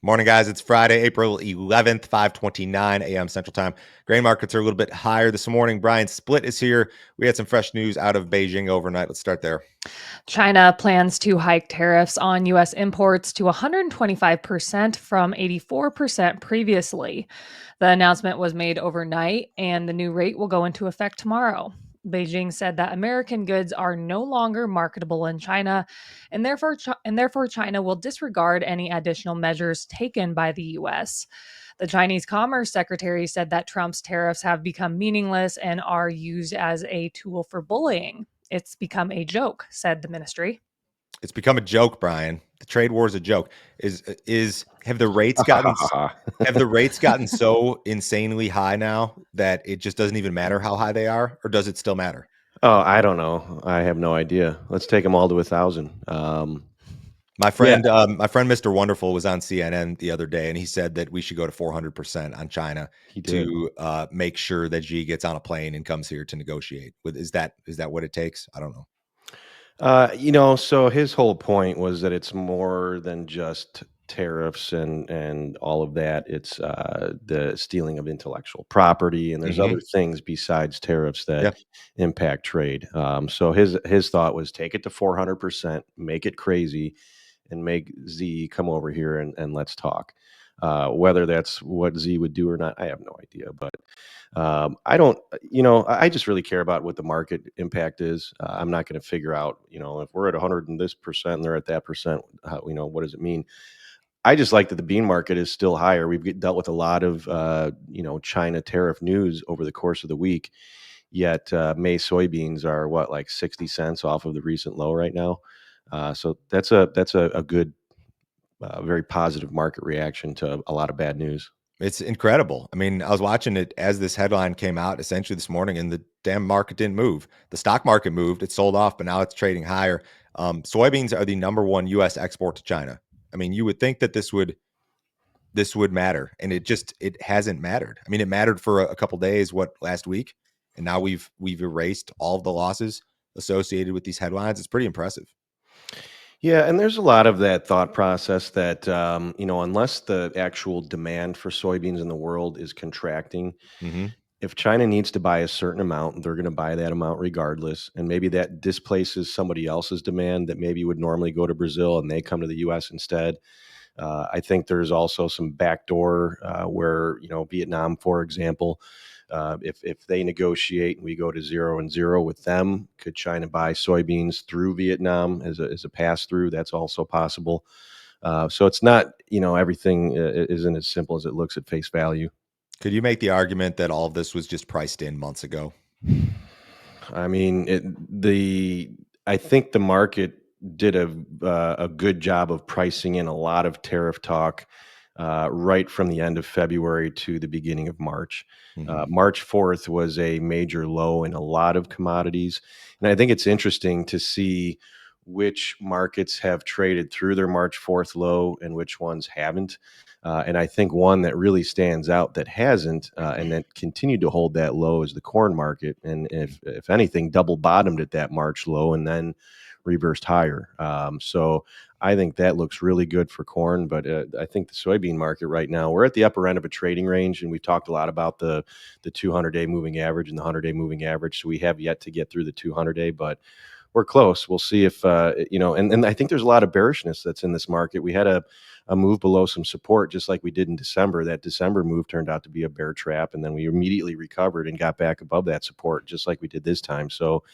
Morning, guys. It's Friday, April 11th, 5:29 a.m. Central Time. Grain markets are a little bit higher this morning. Brian Split is here. We had some fresh news out of Beijing overnight. Let's start there. China plans to hike tariffs on U.S. imports to 125% from 84% previously. The announcement was made overnight, and the new rate will go into effect tomorrow. Beijing said that American goods are no longer marketable in China, and therefore China will disregard any additional measures taken by the U.S. The Chinese Commerce Secretary said that Trump's tariffs have become meaningless and are used as a tool for bullying. It's become a joke, said the ministry. It's become a joke, Brian. The trade war is a joke. Have the rates gotten so insanely high now that it just doesn't even matter how high they are, or does it still matter? Oh, I don't know. I have no idea. Let's take them all to 1,000. My friend, Mr. Wonderful, was on CNN the other day, and he said that we should go to 400% on China to make sure that Xi gets on a plane and comes here to negotiate. Is that what it takes? I don't know. So his whole point was that it's more than just tariffs and all of that. It's the stealing of intellectual property, and there's other things besides tariffs that impact trade. So his thought was take it to 400%, make it crazy, and make Z come over here and let's talk. Whether that's what Z would do or not, I have no idea. But I don't, I just really care about what the market impact is. I'm not going to figure out, if we're at 100 and this percent and they're at that percent, what does it mean? I just like that the bean market is still higher. We've dealt with a lot of, China tariff news over the course of the week. Yet May soybeans are like 60 cents off of the recent low right now. So that's a good, very positive market reaction to a lot of bad news. It's incredible. I mean, I was watching it as this headline came out essentially this morning, and the damn market didn't move. The stock market moved. It sold off, but now it's trading higher. Soybeans are the #1 U.S. export to China. I mean, you would think that this would matter, and it hasn't mattered. I mean, it mattered for a couple days, last week, and now we've erased all of the losses associated with these headlines. It's pretty impressive. Yeah, and there's a lot of that thought process that unless the actual demand for soybeans in the world is contracting, if China needs to buy a certain amount, they're going to buy that amount regardless, and maybe that displaces somebody else's demand that maybe would normally go to Brazil and they come to the U.S. instead. I think there's also some backdoor where Vietnam, for example. If they negotiate and we go to 0-0 with them, could China buy soybeans through Vietnam as a pass through? That's also possible. So it's not, everything isn't as simple as it looks at face value. Could you make the argument that all of this was just priced in months ago? I mean, I think the market did a good job of pricing in a lot of tariff talk right from the end of February to the beginning of March. March 4th was a major low in a lot of commodities. And I think it's interesting to see which markets have traded through their March 4th low and which ones haven't. And I think one that really stands out that hasn't and that continued to hold that low is the corn market. And if anything, double bottomed at that March low and then reversed higher. So I think that looks really good for corn, but I think the soybean market right now, we're at the upper end of a trading range, and we've talked a lot about the 200-day moving average and the 100-day moving average. So we have yet to get through the 200-day, but we're close. We'll see if, and I think there's a lot of bearishness that's in this market. We had a move below some support, just like we did in December. That December move turned out to be a bear trap, and then we immediately recovered and got back above that support, just like we did this time. So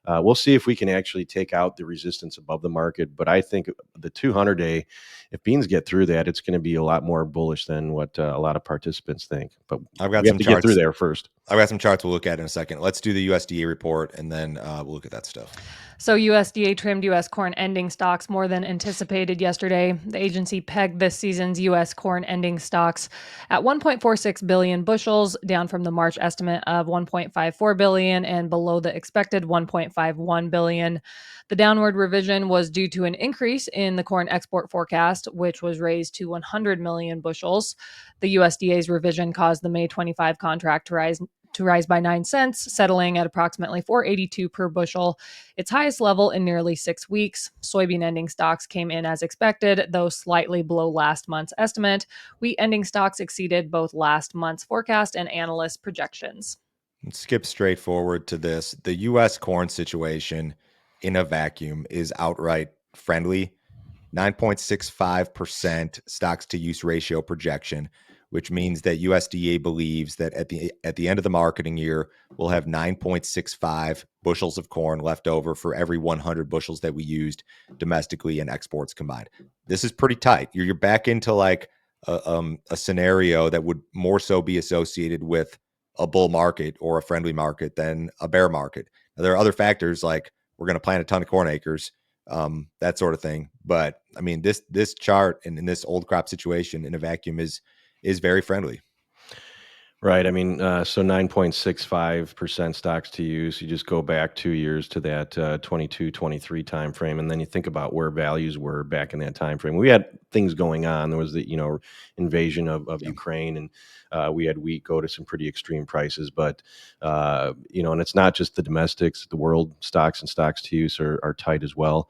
we'll see if we can actually take out the resistance above the market. But I think the 200-day, if beans get through that, it's going to be a lot more bullish than what a lot of participants think. But I've got we have to get through there first. I've got some charts we'll look at in a second. Let's do the USDA report, and then we'll look at that stuff. So USDA trimmed U.S. corn ending stocks more than anticipated yesterday. The agency pegged this season's U.S. corn ending stocks at 1.46 billion bushels, down from the March estimate of 1.54 billion and below the expected 1.51 billion. The downward revision was due to an increase in the corn export forecast, which was raised to 100 million bushels. The USDA's revision caused the May 25 contract to rise by 9 cents, settling at approximately $4.82 per bushel, its highest level in nearly 6 weeks. Soybean ending stocks came in as expected, though slightly below last month's estimate. Wheat ending stocks exceeded both last month's forecast and analyst projections. Let's skip straight forward to this. The U.S. corn situation in a vacuum is outright friendly. 9.65% stocks to use ratio projection, which means that USDA believes that at the end of the marketing year, we'll have 9.65 bushels of corn left over for every 100 bushels that we used domestically and exports combined. This is pretty tight. You're back into like a scenario that would more so be associated with a bull market or a friendly market than a bear market. Now, there are other factors like we're going to plant a ton of corn acres, that sort of thing. But I mean, this chart and in this old crop situation in a vacuum is very friendly. Right. I mean, so 9.65% stocks to use. You just go back 2 years to that 22, 23 timeframe, and then you think about where values were back in that timeframe. We had things going on. There was the invasion of Yeah. Ukraine, and we had wheat go to some pretty extreme prices. But and it's not just the domestics. The world stocks and stocks to use are tight as well.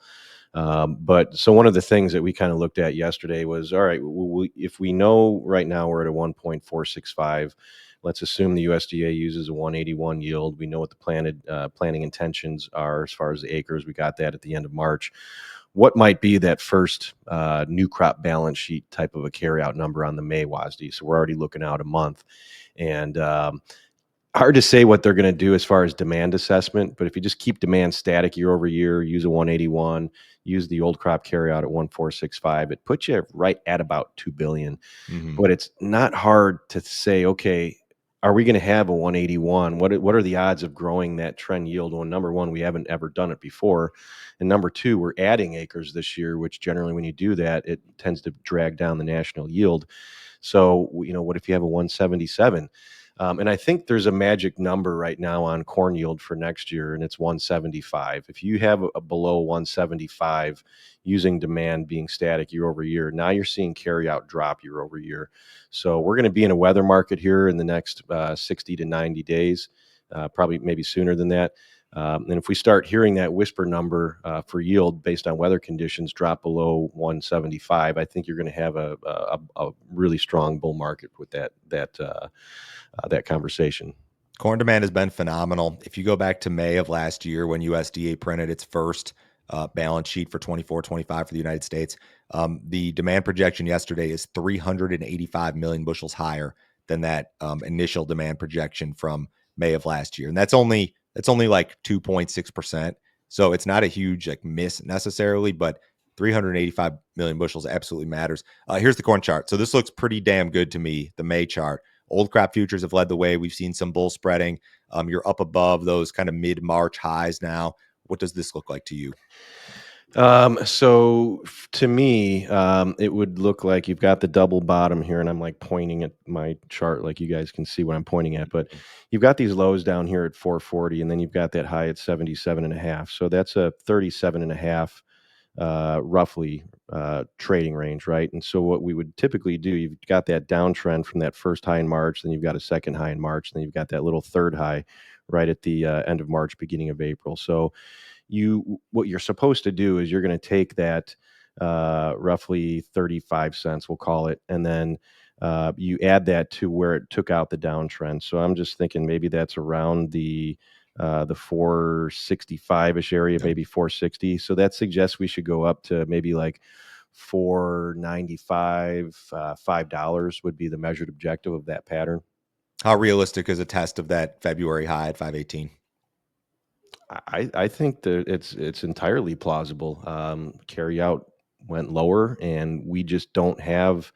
But so one of the things that we kind of looked at yesterday was, all right, if we know right now we're at a 1.465, let's assume the USDA uses a 181 yield. We know what the planting intentions are as far as the acres. We got that at the end of March. What might be that first new crop balance sheet type of a carryout number on the May WASDE? So we're already looking out a month. And hard to say what they're going to do as far as demand assessment, but if you just keep demand static year over year, use a 181, use the old crop carryout at 1465, it puts you right at about 2 billion. Mm-hmm. But it's not hard to say, okay, are we going to have a 181? What are the odds of growing that trend yield? Well, number one, we haven't ever done it before. And number two, we're adding acres this year, which generally when you do that, it tends to drag down the national yield. So, what if you have a 177? And I think there's a magic number right now on corn yield for next year, and it's 175. If you have a below 175 using demand being static year over year, now you're seeing carryout drop year over year. So we're going to be in a weather market here in the next 60 to 90 days, probably maybe sooner than that. And if we start hearing that whisper number for yield based on weather conditions drop below 175, I think you're going to have a really strong bull market with that conversation. Corn demand has been phenomenal. If you go back to May of last year when USDA printed its first balance sheet for 24-25 for the United States, the demand projection yesterday is 385 million bushels higher than that initial demand projection from May of last year. And that's only like 2.6%. So it's not a huge like miss necessarily, but 385 million bushels absolutely matters. Here's the corn chart. So this looks pretty damn good to me, the May chart. Old crop futures have led the way. We've seen some bull spreading. You're up above those kind of mid-March highs now. What does this look like to you? So to me, it would look like you've got the double bottom here, and I'm like pointing at my chart, like you guys can see what I'm pointing at. But you've got these lows down here at 440, and then you've got that high at 77.5. So that's a 37.5 roughly trading range, right? And so what we would typically do, you've got that downtrend from that first high in March, then you've got a second high in March, then you've got that little third high right at the end of March, beginning of April. So what you're supposed to do is you're going to take that roughly 35 cents, we'll call it, and then you add that to where it took out the downtrend. So I'm just thinking maybe that's around the 465-ish area, maybe 460. So that suggests we should go up to maybe like 495, $5 would be the measured objective of that pattern. How realistic is a test of that February high at 518? I think that it's entirely plausible. Carry out went lower, and we just don't have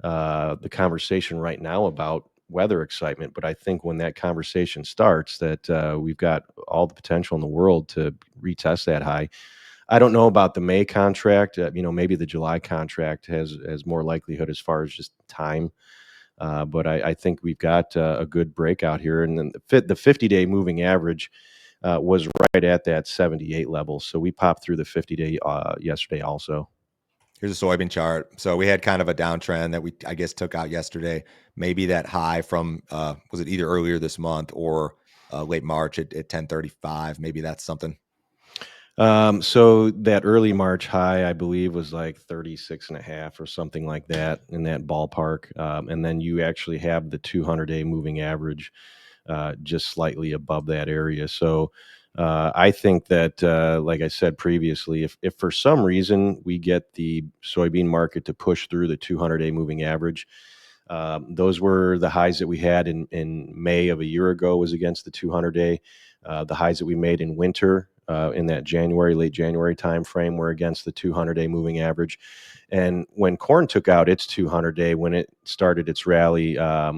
the conversation right now about weather excitement. But I think when that conversation starts, that we've got all the potential in the world to retest that high. I don't know about the May contract. Maybe the July contract has more likelihood as far as just time. But I think we've got a good breakout here, and then the 50-day moving average was right at that 78 level. So we popped through the 50-day yesterday also. Here's a soybean chart. So we had kind of a downtrend that we, I guess, took out yesterday. Maybe that high from was it either earlier this month or late March at 1035? Maybe that's something. So that early March high, I believe, was like 36 and a half or something like that, in that ballpark. And then you actually have the 200-day moving average just slightly above that area. So I think that, like I said previously, if for some reason we get the soybean market to push through the 200-day moving average, those were the highs that we had in May of a year ago, was against the 200-day. The highs that we made in winter in that late January timeframe were against the 200-day moving average. And when corn took out its 200-day, when it started its rally, I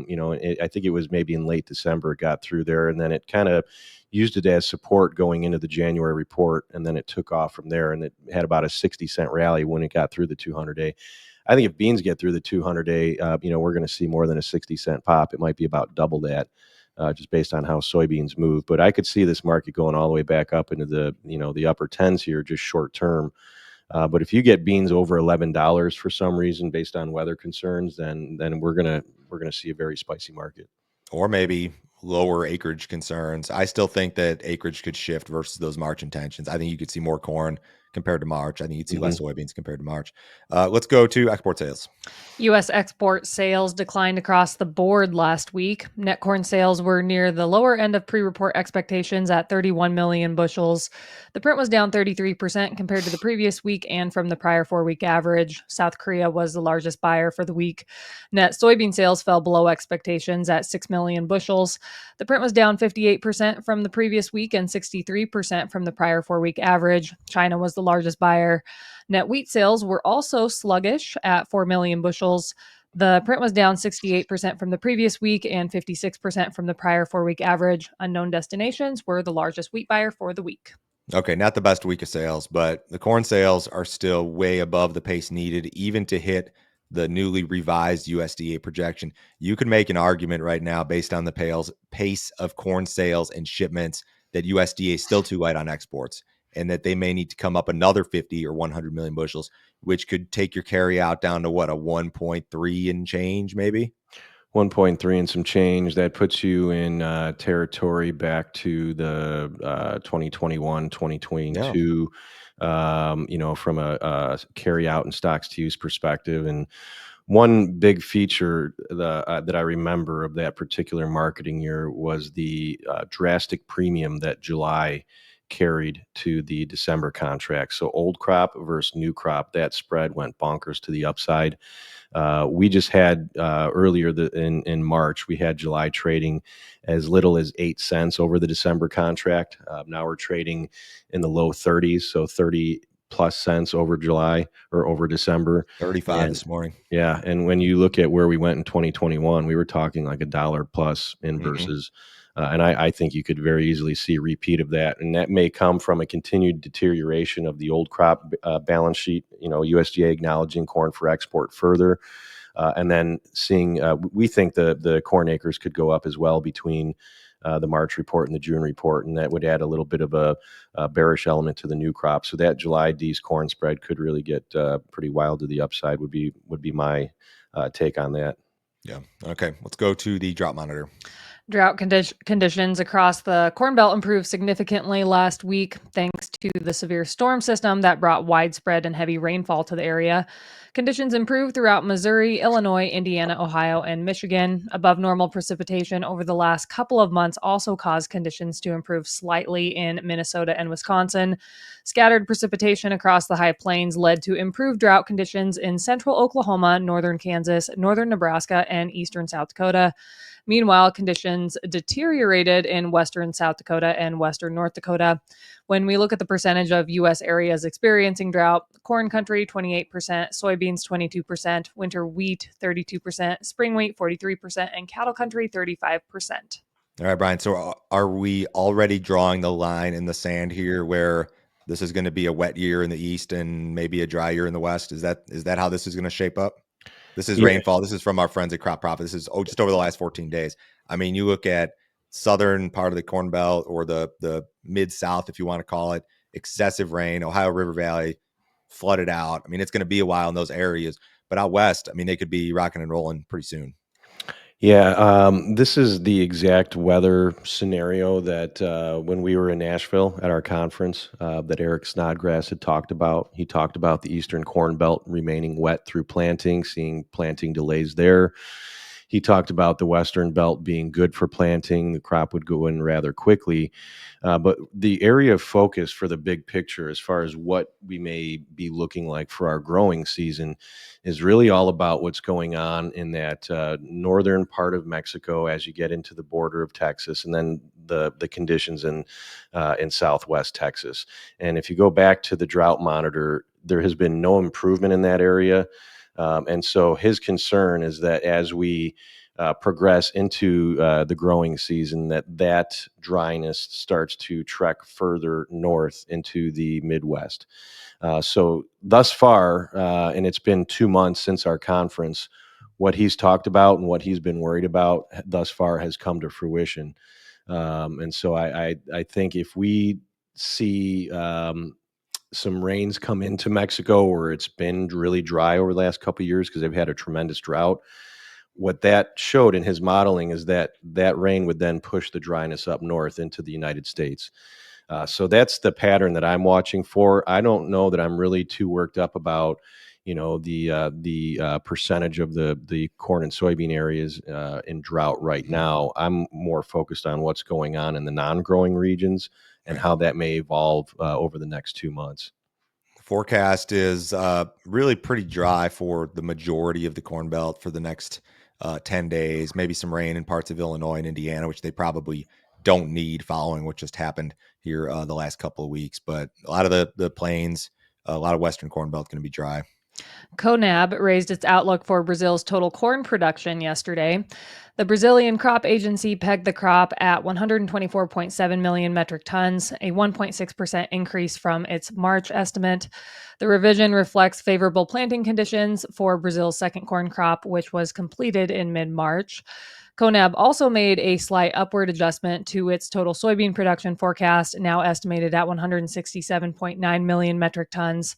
think it was maybe in late December, it got through there, and then it kind of used it as support going into the January report, and then it took off from there, and it had about a 60-cent rally when it got through the 200-day. I think if beans get through the 200-day, we're going to see more than a 60-cent pop. It might be about double that, just based on how soybeans move. But I could see this market going all the way back up into the upper tens here, just short term. But if you get beans over $11 for some reason, based on weather concerns, then we're gonna see a very spicy market. Or maybe lower acreage concerns. I still think that acreage could shift versus those March intentions. I think you could see more corn compared to March. I think you'd see less soybeans compared to March. Let's go to export sales. U.S. export sales declined across the board last week. Net corn sales were near the lower end of pre-report expectations at 31 million bushels. The print was down 33% compared to the previous week and from the prior 4-week average. South Korea was the largest buyer for the week. Net soybean sales fell below expectations at 6 million bushels. The print was down 58% from the previous week and 63% from the prior 4-week average. China was the largest buyer. Net wheat sales were also sluggish at 4 million bushels. The print was down 68% from the previous week and 56% from the prior 4-week average. Unknown destinations were the largest wheat buyer for the week. Okay, not the best week of sales, but the corn sales are still way above the pace needed, even to hit the newly revised USDA projection. You could make an argument right now based on the pace of corn sales and shipments that USDA is still too light on exports and that they may need to come up another 50 or 100 million bushels, which could take your carry out down to what, a 1.3 and change maybe? 1.3 and some change. That puts you in territory back to the 2021, 2022, from a carry out and stocks to use perspective. And one big feature that I remember of that particular marketing year was the drastic premium that July carried to the December contract. So old crop versus new crop, that spread went bonkers to the upside. We just had earlier in March, we had July trading as little as 8 cents over the December contract. Now we're trading in the low 30s, so 30 plus cents over July or over December. 35 And this morning. yeah, and when you look at where we went in 2021, we were talking like $1 plus inverses. And I think you could very easily see a repeat of that. And that may come from a continued deterioration of the old crop balance sheet, USDA acknowledging corn for export further. And then seeing, we think the corn acres could go up as well between the March report and the June report. And that would add a little bit of a bearish element to the new crop. So that July D's corn spread could really get pretty wild to the upside would be my take on that. Yeah. Okay. Let's go to the drought monitor. Drought conditions across the Corn Belt improved significantly last week thanks to the severe storm system that brought widespread and heavy rainfall to the area. Conditions improved throughout Missouri, Illinois, Indiana, Ohio, and Michigan. Above normal precipitation over the last couple of months also caused conditions to improve slightly in Minnesota and Wisconsin. Scattered precipitation across the high plains led to improved drought conditions in central Oklahoma, northern Kansas, northern Nebraska, and eastern South Dakota. Meanwhile, conditions deteriorated in western South Dakota and western North Dakota. When we look at the percentage of U.S. areas experiencing drought, corn country 28%, soybeans 22%, winter wheat 32%, spring wheat 43%, and cattle country 35%. All right, Brian. So are we already drawing the line in the sand here where this is going to be a wet year in the east and maybe a dry year in the west? Is that how this is going to shape up? This is rainfall. This is from our friends at Crop Profit. This is just over the last 14 days. I mean, you look at southern part of the Corn Belt or the mid-South, if you want to call it, excessive rain, Ohio River Valley, flooded out. I mean, it's going to be a while in those areas, but out west, I mean, they could be rocking and rolling pretty soon. Yeah, this is the exact weather scenario that when we were in Nashville at our conference that Eric Snodgrass had talked about. He talked about the Eastern Corn Belt remaining wet through planting, seeing planting delays there. He talked about the Western Belt being good for planting. The crop would go in rather quickly. But the area of focus for the big picture, as far as what we may be looking like for our growing season, is really all about what's going on in that northern part of Mexico as you get into the border of Texas, and then the conditions in Southwest Texas. And if you go back to the Drought Monitor, there has been no improvement in that area. And so his concern is that as we progress into the growing season, that dryness starts to trek further north into the Midwest. So thus far, and it's been 2 months since our conference, what he's talked about and what he's been worried about thus far has come to fruition. And so I think if we see some rains come into Mexico where it's been really dry over the last couple of years because they've had a tremendous drought, what that showed in his modeling is that that rain would then push the dryness up north into the United States. So that's the pattern that I'm watching for. I don't know that I'm really too worked up about, the percentage of the corn and soybean areas in drought right now. I'm more focused on what's going on in the non-growing regions and how that may evolve over the next 2 months. Forecast is really pretty dry for the majority of the Corn Belt for the next 10 days, maybe some rain in parts of Illinois and Indiana, which they probably don't need following what just happened here the last couple of weeks. But a lot of the plains, a lot of Western Corn Belt going to be dry. CONAB raised its outlook for Brazil's total corn production yesterday. The Brazilian crop agency pegged the crop at 124.7 million metric tons, a 1.6% increase from its March estimate. The revision reflects favorable planting conditions for Brazil's second corn crop, which was completed in mid-March. CONAB also made a slight upward adjustment to its total soybean production forecast, now estimated at 167.9 million metric tons.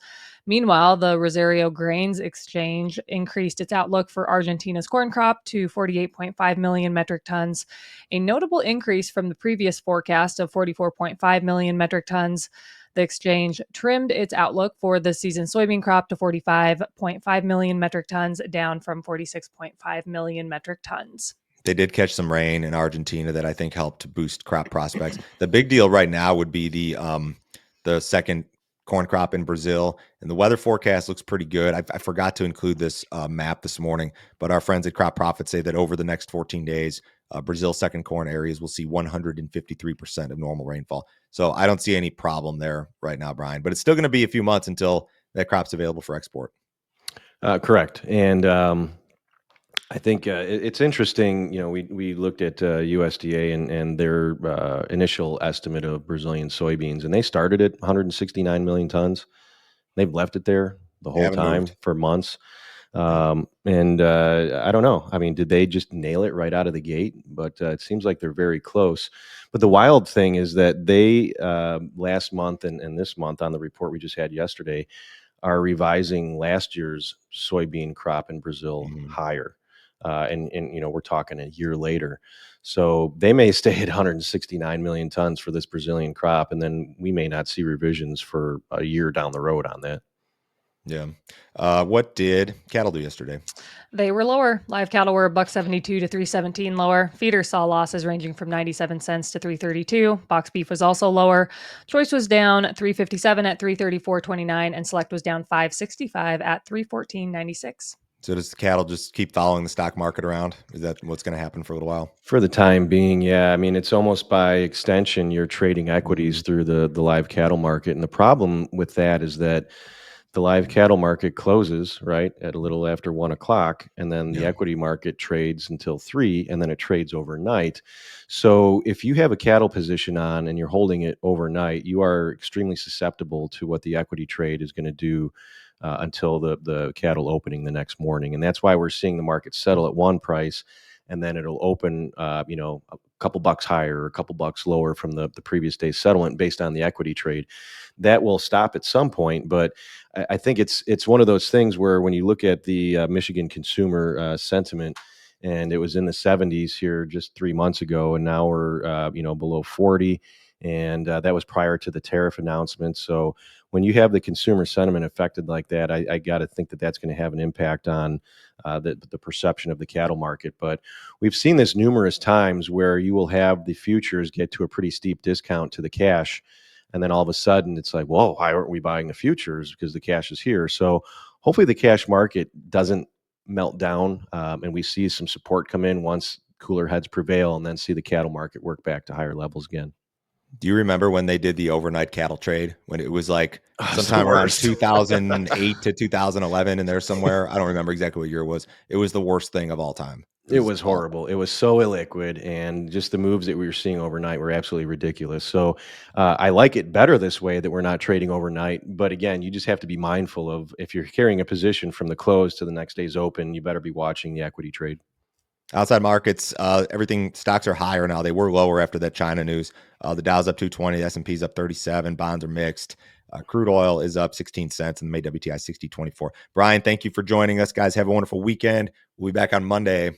Meanwhile, the Rosario Grains Exchange increased its outlook for Argentina's corn crop to 48.5 million metric tons, a notable increase from the previous forecast of 44.5 million metric tons. The exchange trimmed its outlook for the season soybean crop to 45.5 million metric tons, down from 46.5 million metric tons. They did catch some rain in Argentina that I think helped boost crop prospects. The big deal right now would be the second corn crop in Brazil, and the weather forecast looks pretty good. I forgot to include this map this morning, but our friends at Crop Profit say that over the next 14 days, Brazil's second corn areas will see 153% of normal rainfall. So I don't see any problem there right now, Brian, but it's still going to be a few months until that crop's available for export. Correct. And I think it's interesting. We looked at USDA and their initial estimate of Brazilian soybeans, and they started at 169 million tons. They've left it there the They whole haven't time moved. for months. And I don't know. I mean, did they just nail it right out of the gate? But it seems like they're very close. But the wild thing is that they last month and this month on the report we just had yesterday are revising last year's soybean crop in Brazil higher. And we're talking a year later. So they may stay at 169 million tons for this Brazilian crop, and then we may not see revisions for a year down the road on that. Yeah. What did cattle do yesterday? They were lower. Live cattle were $1.72 to $3.17 lower. Feeders saw losses ranging from 97 cents to $3.32. Box beef was also lower. Choice was down $3.57 at $3.34.29, and select was down $5.65 at $3.14.96. So does the cattle just keep following the stock market around? Is that what's going to happen for a little while? For the time being, yeah. I mean, it's almost by extension, you're trading equities through the live cattle market. And the problem with that is that the live cattle market closes, right, at a little after 1 o'clock, and then the Yeah. equity market trades until 3, and then it trades overnight. So if you have a cattle position on and you're holding it overnight, you are extremely susceptible to what the equity trade is going to do until the cattle opening the next morning. And that's why we're seeing the market settle at one price, and then it'll open, couple bucks higher or a couple bucks lower from the previous day's settlement based on the equity trade. That will stop at some point, but I think it's one of those things where when you look at the Michigan consumer sentiment, and it was in the 70s here just 3 months ago, and now we're below 40, and that was prior to the tariff announcement. So when you have the consumer sentiment affected like that, I got to think that that's going to have an impact on the perception of the cattle market. But we've seen this numerous times where you will have the futures get to a pretty steep discount to the cash, and then all of a sudden it's like, whoa, why aren't we buying the futures because the cash is here? So hopefully the cash market doesn't melt down, and we see some support come in once cooler heads prevail, and then see the cattle market work back to higher levels again. Do you remember when they did the overnight cattle trade, when it was like It's the sometime around worst. 2008 to 2011 in there somewhere? I don't remember exactly what year it was. It was the worst thing of all time. It was awful. horrible. It was so illiquid, and just the moves that we were seeing overnight were absolutely ridiculous. So I like it better this way that we're not trading overnight. But again, you just have to be mindful of if you're carrying a position from the close to the next day's open, you better be watching the equity trade. Outside markets, everything stocks are higher now. They were lower after that China news. The Dow's up 220, the S&P's up 37, bonds are mixed. Crude oil is up 16 cents, and the May WTI 60.24. Brian, thank you for joining us, guys. Have a wonderful weekend. We'll be back on Monday.